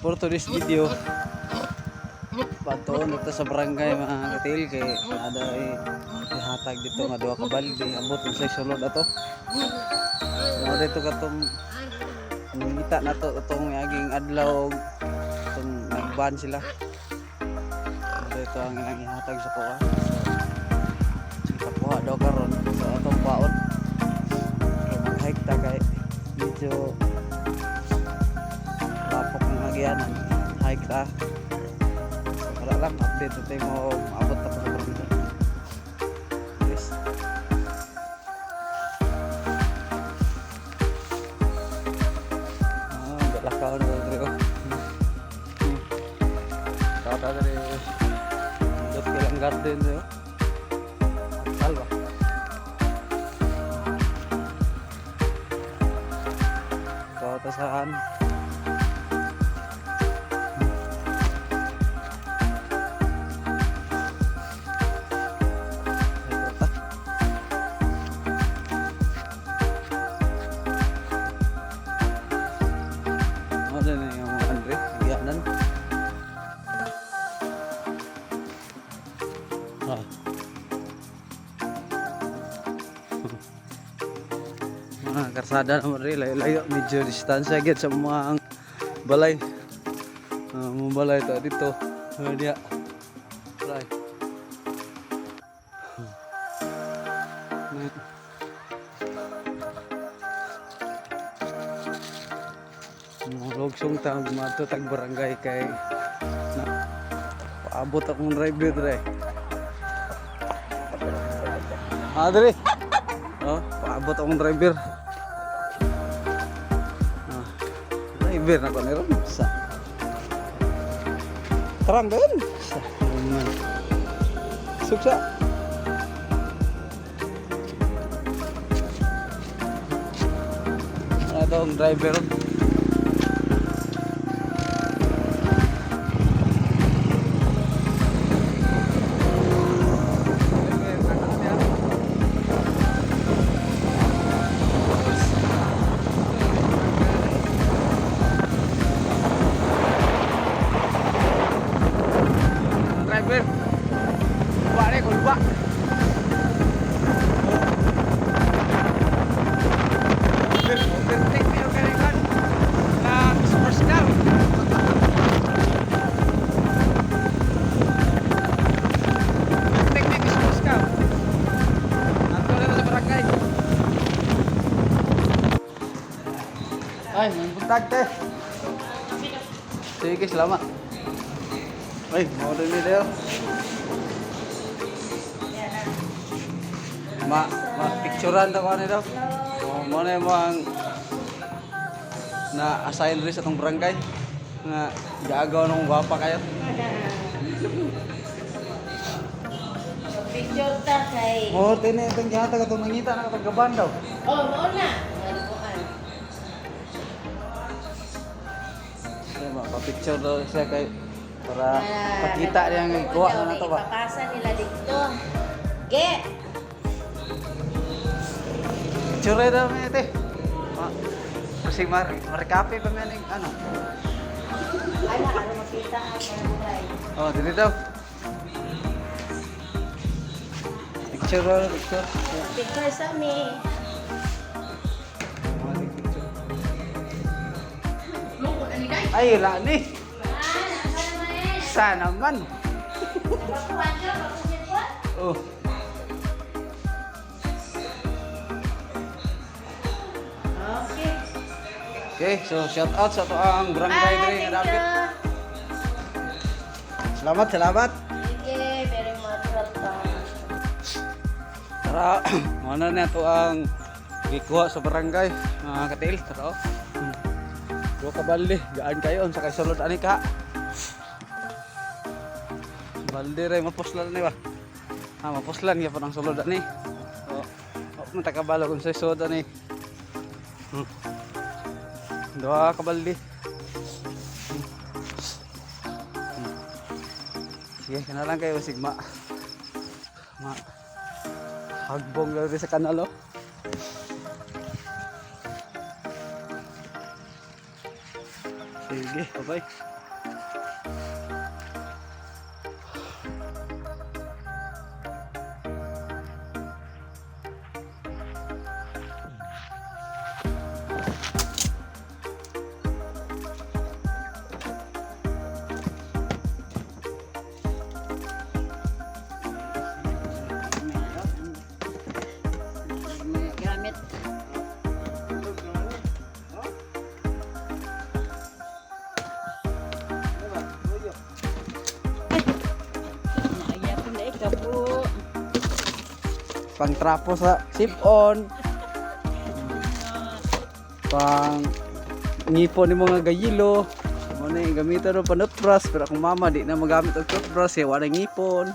For today's video, patuon ito sa barangay mga katil kay ada ihatag dito nga duha ka balde abot sa sulod ato. Mo dito katong nangita na to itong aging adlaw itong nagban sila. Ito ang ilang ihatag sa kuha. So kuha daw karon sa atong paon. Mag-hike ta kay medyo tapok ng nagyanan. Hike ta. Wala lang update tayo mo abot ta pa sa barangay. Yes. Galakaw na dito. Kata dari dot kilang garden yo. Salva. Kata saan? Ano na yung Andre? Giyanan. Mga karsada naman rin, layo-layo, medyo distansya agad sa mga balay. Mga balay ito dito. Dia. Right. Mga logsong tang gumato tag barangay kay na paabot akong driver dre. Adre. Oh, paabot akong driver. Driver na ko ni ron sa. Terang din. Sa. Suksa. Ada ang driver. Driver, buat ni kau buat. Overtake ni orang kan, nak superstar. Overtake ni superstar. Nanti ada sa barangay. Ay, magbuntag teh. Sige, selamat. Ay, mau din nila. Picturean ta ko ani daw. Mo na mo ang na assign rin sa tong barangay nga gaagaw nung gwapa kayo. Picture ta kay. Mo tini itong gihatag atong nangita na katong gaban daw. Oh, mao na. Ay, pa-picture daw siya kay para pakita niya ang kuha na nato ba. Ipapasa nila dito. Ge. Picture daw mi ate. Kasi marikape pa man ano. Ay na ano makita ang barangay. Oh, dili daw. Picture. Picture sa mi. Ay, wala ni. Sana man. Oh. Okay, so shout out sa to ang barangay diri nga dapit. Salamat. Okay, very much welcome. Tara, mana na to ang gikuha sa barangay, mga katil. Tara. Duha ka balde, gaan kayo sa kaisulod ani ka. Balde ray mapuslan ni ba? Mapuslan ya panang sulod ani. Oh, mata ka balo kun sa sulod ani. Duha ka balde. Sige, kana lang kayo sigma. Hagbong lang sa kanal oh. Sige, bye-bye. May gamit. Naayapon na ikaw po. Pang trapo sa sip-on. Pang ngipon ni mga gayilo. Mo na yung gamitan ng panutbrush. Pero kung mama di na magamit ang toothbrush, wala ngipon.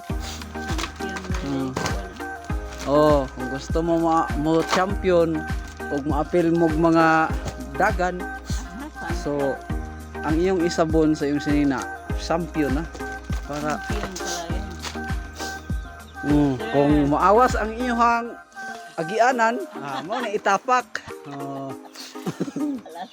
Oh, kung gusto mo mo champion o maapil mo mga dagan, so ang iyong isabon sa iyong sinina, champion na para kung maawas ang iyong agianan, mo na itapak. Oh. Alas,